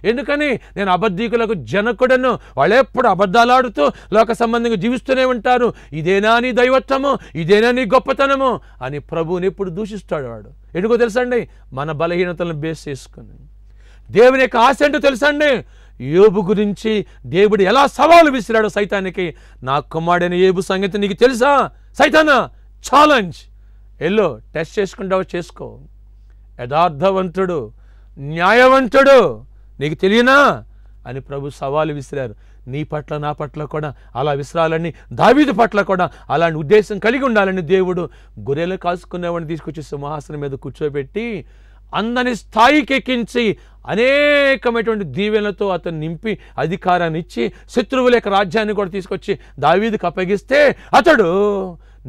ఎందుకని నేను అబద్ధీకులకు జనకుడను. వాళ్ళు ఎప్పుడు అబద్ధాలాడుతూ లోక సంబంధంగా జీవిస్తూనే ఉంటారు. ఇదేనా నీ దైవత్వము, ఇదేనా నీ గొప్పతనము అని ప్రభువుని ఎప్పుడు దూషిస్తాడు వాడు. ఎందుకో తెలుసండి, మన బలహీనతలను బేస్ చేసుకుని. దేవుని యొక్క ఆశ ఏంటో తెలుసండి, యోబు గురించి దేవుడు ఎలా సవాలు విసిరాడు సైతానికి. నా కుమారుడైన యోబు సంగతి నీకు తెలుసా? సైతానా, ఛాలెంజ్, ఎల్లో టెస్ట్ చేసుకుంటావో చేసుకో. యథార్థవంతుడు, న్యాయవంతుడు, నీకు తెలియనా అని ప్రభు సవాలు విసిరారు. నీ పట్ల నా పట్ల కూడా అలా విసిరాలని, దావీదు పట్ల కూడా అలాంటి ఉద్దేశం కలిగి ఉండాలని దేవుడు గొర్రెలు కాసుకునేవాడిని తీసుకొచ్చి సింహాసనం మీద కూర్చోబెట్టి అందని స్థాయికి ఎక్కించి అనేకమైనటువంటి దీవెనలతో అతను నింపి అధికారాన్ని ఇచ్చి శత్రువుల యొక్క రాజ్యాన్ని కూడా తీసుకొచ్చి దావీదుకు అప్పగిస్తే అతడు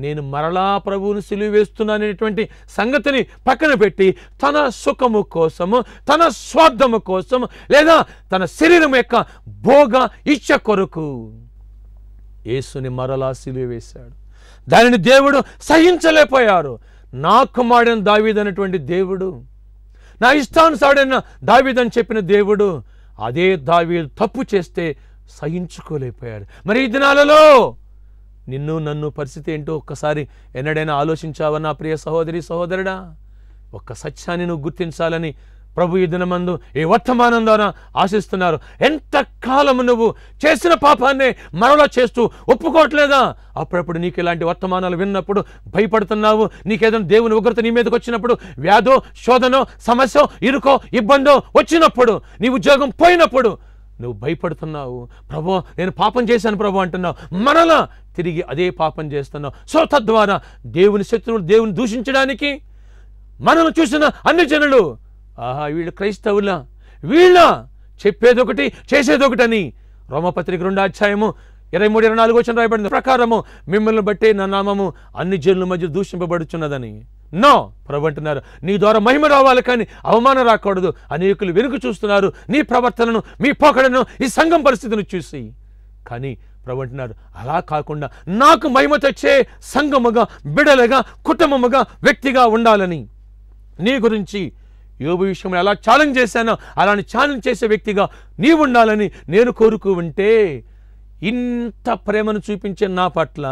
నేను మరలా ప్రభువును సిలువ వేస్తున్నాననేటువంటి సంగతిని పక్కన పెట్టి తన సుఖము కోసము, తన స్వార్థము కోసము, లేదా తన శరీరం యొక్క భోగ ఇచ్చ కొరకు యేసుని మరలా సిలువ వేశాడు. దానిని దేవుడు సహించలేకపోయారు. నా కుమారుడైన దావీదు అనేటువంటి దేవుడు, నా ఇష్టానుసారుడైన దావీదు అని చెప్పిన దేవుడు, అదే దావీదు తప్పు చేస్తే సహించుకోలేకపోయాడు. మరి ఈ దినాలలో నిన్ను నన్ను పరిస్థితి ఏంటో ఒక్కసారి ఎన్నడైనా ఆలోచించావా నా ప్రియ సహోదరి సహోదరుడా? ఒక్క సత్యాన్ని నువ్వు గుర్తించాలని ప్రభు ఈ దినమందు ఈ వర్తమానం ద్వారా ఆశిస్తున్నారు. ఎంతకాలము నువ్వు చేసిన పాపాన్నే మరలా చేస్తూ ఒప్పుకోవట్లేదా? అప్పుడప్పుడు నీకు ఇలాంటి వర్తమానాలు విన్నప్పుడు భయపడుతున్నావు. నీకేదైనా దేవుని ఉగ్రత నీ మీదకి వచ్చినప్పుడు, వ్యాధో, శోధనో, సమస్య, ఇరుకో, ఇబ్బందో వచ్చినప్పుడు, నీ ఉద్యోగం పోయినప్పుడు నువ్వు భయపడుతున్నావు. ప్రభు నేను పాపం చేశాను ప్రభు అంటున్నావు. మరలా తిరిగి అదే పాపం చేస్తున్నావు. సో తద్వారా దేవుని శత్రువులు దేవుని దూషించడానికి మనం చూసిన అన్ని జనులు, ఆహా వీళ్ళు క్రైస్తవులా, వీళ్ళ చెప్పేదొకటి చేసేదొకటని రోమపత్రిక 2:23-24 రాయబడింది ప్రకారము మిమ్మల్ని బట్టే నా నామము అన్ని జనుల మధ్య దూషింపబడుచున్నదని. నో, ప్రభు అంటున్నారు, నీ ద్వారా మహిమ రావాలి కానీ అవమానం రాకూడదు. అనేకులు వెనుక చూస్తున్నారు నీ ప్రవర్తనను, మీ పోకడను, ఈ సంఘం పరిస్థితిని చూసి. కానీ ప్రభు అంటున్నారు, అలా కాకుండా నాకు మహిమ తెచ్చే సంఘముగా, బిడలుగా, కుటుంబముగా, వ్యక్తిగా ఉండాలని. నీ గురించి యోబు విషయంలో ఎలా ఛాలెంజ్ చేశానో అలాంటి ఛాలెంజ్ చేసే వ్యక్తిగా నీవు ఉండాలని నేను కోరుకు ఉంటే, ఇంత ప్రేమను చూపించే నా పట్ల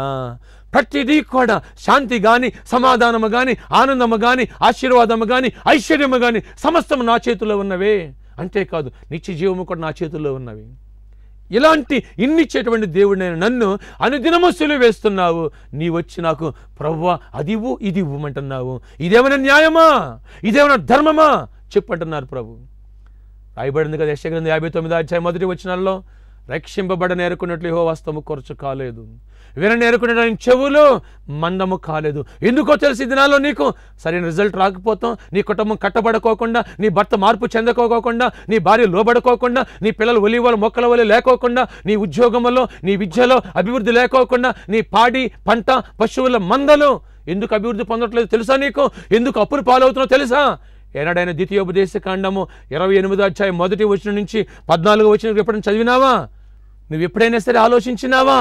ప్రతిదీ కూడా శాంతి కానీ, సమాధానము కానీ, ఆనందము కానీ, ఆశీర్వాదము కానీ, ఐశ్వర్యము కానీ సమస్తము నా చేతుల్లో ఉన్నవే. అంతేకాదు నిత్య జీవము కూడా నా చేతుల్లో ఉన్నవి. ఇలాంటి ఇన్నిచ్చేటువంటి దేవుడు నన్ను అనుదినము సిలువ వేస్తున్నావు. నీ వచ్చి నాకు ప్రభువా అది ఇవ్వు, ఇది ఇవ్వమంటున్నావు. ఇదేమైనా న్యాయమా? ఇదేమైనా ధర్మమా? చెప్పంటున్నారు ప్రభు. రాయబడింది కదా యెషయా గ్రంథం 59:1 రక్షింపబడనేరుకున్నట్లు యెహోవా హస్తము కొరచు కాలేదు, విననేరుకునే చెవులు మందము కాలేదు. ఎందుకో తెలిసి దినాల్లో నీకు సరైన రిజల్ట్ రాకపోతాం, నీ కుటుంబం కట్టబడుకోకుండా, నీ భర్త మార్పు చెందుకోకుండా, నీ భార్య లోబడుకోకుండా, నీ పిల్లలు ఒలివల మొక్కల వల్ల లేకోకుండా, నీ ఉద్యోగంలో, నీ విద్యలో అభివృద్ధి లేకోకుండా, నీ పాడి పంట పశువుల మందలు ఎందుకు అభివృద్ధి పొందట్లేదు తెలుసా? నీకు ఎందుకు అప్పులు పాలవుతున్నావు తెలుసా? ఏనాడైనా ద్వితీయోపదేశకాండము 28:1-14 ఎప్పుడైనా చదివినావా? నువ్వు ఎప్పుడైనా సరే ఆలోచించినావా?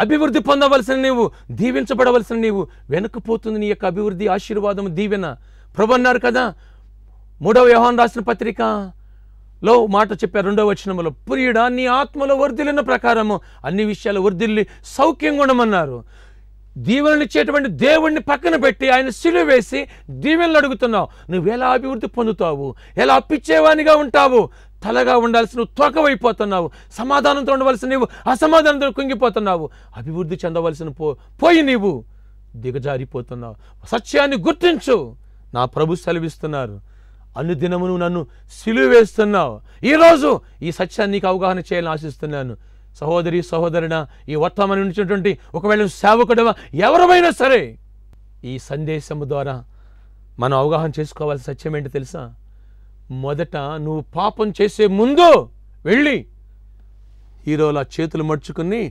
అభివృద్ధి పొందవలసిన నీవు, దీవించబడవలసిన నీవు వెనకపోతుంది నీ యొక్క అభివృద్ధి, ఆశీర్వాదం, దీవెన. ప్రభు అన్నారు కదా 3వ యోహాను రాసిన పత్రికలో మాట చెప్పారు 2వ వచనములో, ప్రియుడా నీ ఆత్మలో వర్ధిల్లిన ప్రకారము అన్ని విషయాలు వర్ధిల్లి సౌఖ్యంగా ఉండమన్నారు. దీవెననిచ్చేటువంటి దేవుణ్ణి పక్కన పెట్టి ఆయన సిలువ వేసి దీవెనలు అడుగుతున్నావు. నువ్వు ఎలా అభివృద్ధి పొందుతావు? ఎలా అప్పిచ్చేవానిగా ఉంటావు? తలగా ఉండాల్సిన నువ్వు తోకవైపోతున్నావు. సమాధానంతో ఉండవలసిన నీవు అసమాధానంతో కుంగిపోతున్నావు. అభివృద్ధి చెందవలసిన పోయి నీవు దిగజారిపోతున్నావు. సత్యాన్ని గుర్తించు. నా ప్రభు సెలవిస్తున్నారు, అనుదినము నువ్వు నన్ను సిలువ వేస్తున్నావు. ఈరోజు ఈ సత్యాన్ని నీకు అవగాహన చేయాలని ఆశిస్తున్నాను. సహోదరి సహోదరుడా, ఈ వర్తమానం నుంచినటువంటి ఒకవేళ సేవకుడవా ఎవరైనా సరే, ఈ సందేశము ద్వారా మనం అవగాహన చేసుకోవాల్సిన సత్యం ఏంటి తెలుసా? మొదట నువ్వు పాపం చేసే ముందు వెళ్ళి హీరోలా చేతులు మడుచుకుని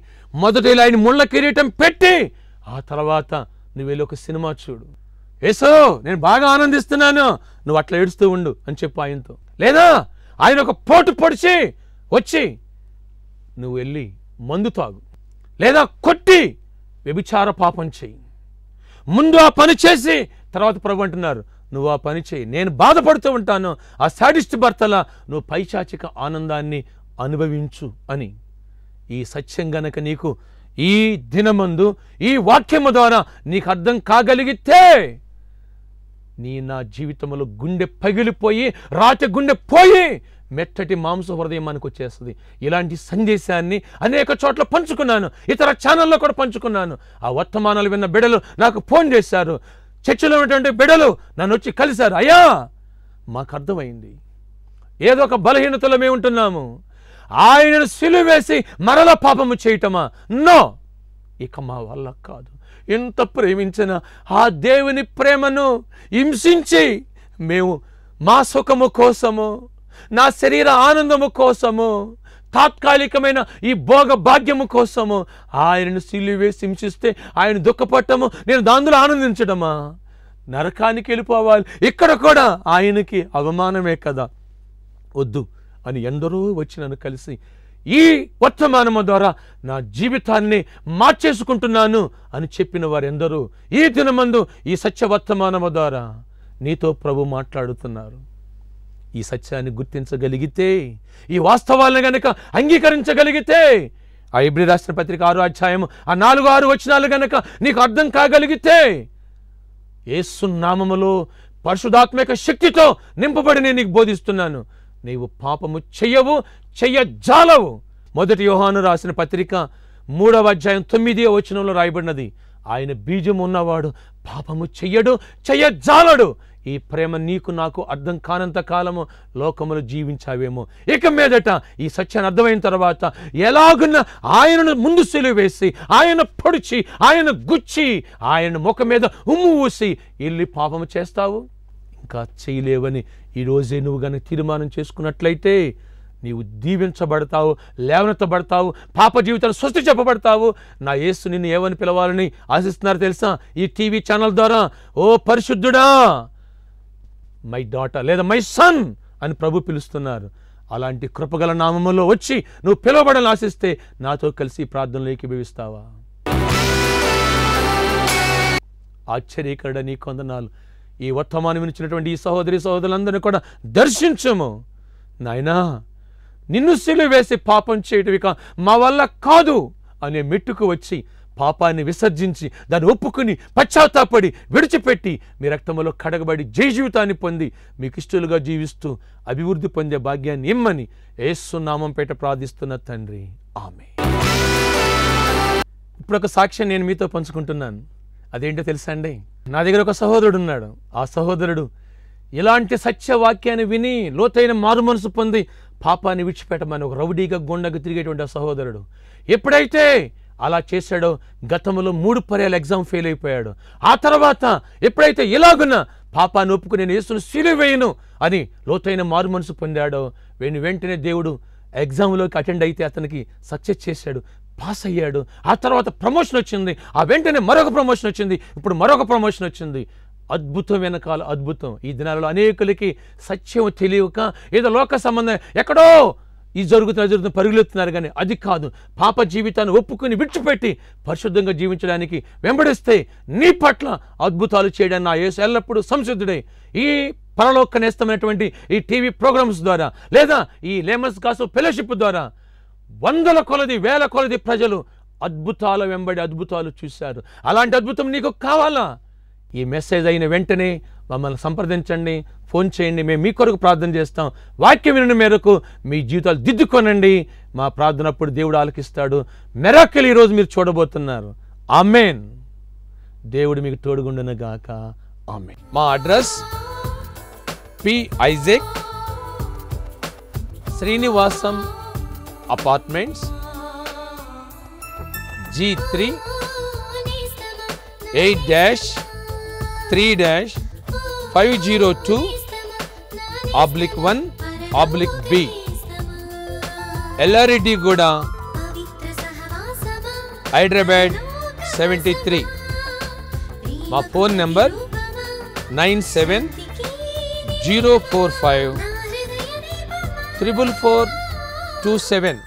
మొదట ఇలా ఆయన ముళ్ళ కిరీటం పెట్టి ఆ తర్వాత నువ్వు వెళ్ళి ఒక సినిమా చూడు. ఏసో నేను బాగా ఆనందిస్తున్నాను, నువ్వు అట్లా ఏడుస్తూ ఉండు అని చెప్పు ఆయనతో. లేదా ఆయన ఒక పోటు పొడిచి వచ్చి నువ్వు వెళ్ళి మందు తాగు, లేదా కొట్టి వ్యభిచార పాపం చెయ్యి. ముందు ఆ పని చేసి తర్వాత ప్రభు అంటున్నారు, నువ్వు ఆ పని చేయి. నేను బాధపడుతూ ఉంటాను, ఆ సాడిస్ట్ భర్తలా నువ్వు పైశాచిక ఆనందాన్ని అనుభవించు అని. ఈ సత్యం గనక నీకు ఈ దినమందు ఈ వాక్యము ద్వారా నీకు అర్థం కాగలిగితే నా జీవితంలో గుండె పగిలిపోయి రాతి గుండె పోయి మెత్తటి మాంస హృదయం మనకు వచ్చేస్తుంది. ఇలాంటి సందేశాన్ని అనేక చోట్ల పంచుకున్నాను, ఇతర ఛానల్లో కూడా పంచుకున్నాను. ఆ వర్తమానాలు విన్న బిడ్డలు నాకు ఫోన్ చేశారు, చర్చిలో ఉన్నటువంటి బిడ్డలు నన్ను వచ్చి కలిశారు. అయ్యా, మాకు అర్థమైంది, ఏదో ఒక బలహీనతలో మేము ఉంటున్నాము. ఆయనను సిలువేసి మరల పాపము చేయటమా? నో, ఇక మా వల్ల కాదు. ఎంత ప్రేమించిన ఆ దేవుని ప్రేమను హింసించి మేము మా సుఖము కోసము, నా శరీర ఆనందము కోసము, తాత్కాలికమైన ఈ భోగ భాగ్యము కోసము ఆయనను సిలువేసి హింసిస్తే ఆయన దుఃఖపడటము, నేను దానిలో ఆనందించడమా? నరకానికి వెళ్ళిపోవాలి. ఇక్కడ కూడా ఆయనకి అవమానమే కదా. వద్దు అని ఎందరో వచ్చి నన్ను కలిసి ఈ వర్తమానము ద్వారా నా జీవితాన్ని మార్చేసుకుంటున్నాను అని చెప్పిన వారు ఎందరూ ఈ దినమందు ఈ సత్య వర్తమానము ద్వారా నీతో ప్రభు మాట్లాడుతున్నారు. ఈ సత్యాన్ని గుర్తించగలిగితే, ఈ వాస్తవాలను గనక అంగీకరించగలిగితే, ఆ హెబ్రీ రాసిన పత్రిక 6వ అధ్యాయము ఆ 4-6 వచనాలు గనక నీకు అర్థం కాగలిగితే, యేసు నామములో పరిశుద్ధాత్మక శక్తితో నింపబడి నేను నీకు బోధిస్తున్నాను, నీవు పాపము చెయ్యవు, చెయ్యజాలవు. 1 యోహాను రాసిన పత్రిక 3వ అధ్యాయం 9వ వచనంలో రాయబడినది, ఆయన బీజం ఉన్నవాడు పాపము చెయ్యడు, చెయ్యజాలడు. ఈ ప్రేమ నీకు నాకు అర్థం కానంత కాలము లోకములు జీవించావేమో. ఇక మీదట ఈ సత్యాన్ని అర్థమైన తర్వాత ఎలాగున్న ఆయనను ముందు సిలువేసి, ఆయన పొడిచి, ఆయన గుచ్చి, ఆయన ముఖం మీద ఉమ్ము ఊసి వెళ్ళి పాపము చేస్తావు? ఇంకా చేయలేవని ఈరోజే నువ్వు కనుక తీర్మానం చేసుకున్నట్లయితే నీవు దీవించబడతావు, లేవనెత్తబడతావు, పాప జీవితాన్ని స్వస్తి చెప్పబడతావు. నా యేసు నిన్ను ఏమని పిలవాలని ఆశిస్తున్నారు తెలుసా? ఈ టీవీ ఛానల్ ద్వారా, ఓ పరిశుద్ధుడా, మై డాటర్ లేదా మై సన్ అని ప్రభు పిలుస్తున్నారు. అలాంటి కృపగల నామములో వచ్చి నువ్వు పిలవబడాలని ఆశిస్తే నాతో కలిసి ప్రార్థనలో ఏకీభవిస్తావా? ఆశ్చర్యకరుడ నీ కొందనాలు. ఈ వర్తమానం వినిచినటువంటి ఈ సహోదరి సహోదరులందరినీ కూడా దర్శించము నాయనా. నిన్ను సిలువేసి పాపం చేయటం ఇక మా వల్ల కాదు అనే మెట్టుకు వచ్చి పాపాన్ని విసర్జించి దాన్ని ఒప్పుకుని పశ్చాత్తాపడి విడిచిపెట్టి మీ రక్తములో కడగబడి జయ జీవితాన్ని పొంది మీకు ఇష్టలుగా జీవిస్తూ అభివృద్ధి పొందే భాగ్యాన్ని ఇమ్మని యేసు నామం పేట ప్రార్థిస్తున్న తండ్రి, ఆమేన్. ఇప్పుడు ఒక సాక్ష్యం నేను మీతో పంచుకుంటున్నాను. అదేంటో తెలుసా అండి? నా దగ్గర ఒక సహోదరుడు ఉన్నాడు. ఆ సహోదరుడు ఇలాంటి సత్యవాక్యాన్ని విని లోతైన మారు మనసు పొంది పాపాన్ని విడిచిపెట్టమని ఒక రౌడీగా గుండగా తిరిగేటువంటి ఆ సహోదరుడు ఎప్పుడైతే అలా చేశాడో, గతంలో 3 పర్యాలు ఎగ్జామ్ ఫెయిల్ అయిపోయాడు. ఆ తర్వాత ఎప్పుడైతే ఇలాగున్న పాపాన్ని ఒప్పుకుని నేను యేసును సిలువేయను అని లోతైన మారు మనసు పొందాడో, వెంటనే దేవుడు ఎగ్జామ్లోకి అటెండ్ అయితే అతనికి సక్సెస్ చేశాడు, పాస్ అయ్యాడు. ఆ తర్వాత ప్రమోషన్ వచ్చింది, ఆ వెంటనే మరొక ప్రమోషన్ వచ్చింది, ఇప్పుడు మరొక ప్రమోషన్ వచ్చింది. అద్భుతం వెనకాల అద్భుతం. ఈ దినాలలో అనేకులకి సత్యం తెలియక ఏదో లోక సంబంధం ఎక్కడో ఈ జరుగుతున్న పరుగులెత్తున్నారు, కానీ అది కాదు. పాప జీవితాన్ని ఒప్పుకుని విడిచిపెట్టి పరిశుద్ధంగా జీవించడానికి వెంబడిస్తే నీ పట్ల అద్భుతాలు చేయడానికి నా యేసు ఎల్లప్పుడూ సంసిద్ధుడై ఈ పరలోక నేస్తమైనటువంటి ఈ టీవీ ప్రోగ్రామ్స్ ద్వారా లేదా ఈ లేమన్స్ గాస్పెల్ ఫెలోషిప్ ద్వారా వందల కొలది వేల కొలది ప్రజలు అద్భుతాల వెంబడి అద్భుతాలు చూశారు. అలాంటి అద్భుతం నీకు కావాలా? ఈ మెసేజ్ అయిన వెంటనే మమ్మల్ని సంప్రదించండి, ఫోన్ చేయండి, మేము మీ కొరకు ప్రార్థన చేస్తాం. వాక్యం వినడం మేరకు మీ జీవితాలు దిద్దుకోనండి. మా ప్రార్థన అప్పుడు దేవుడు ఆలకిస్తాడు. మిరాకిల్ ఈరోజు మీరు చూడబోతున్నారు. ఆమేన్. దేవుడు మీకు తోడుగుండును గాక. ఆమేన్. మా address P Isaac Srinivasam apartments G3 8-3-502/1/B Yellareddy గూడ హైదరాబాద్ 73. మా ఫోన్ నెంబర్ 97-045-44427.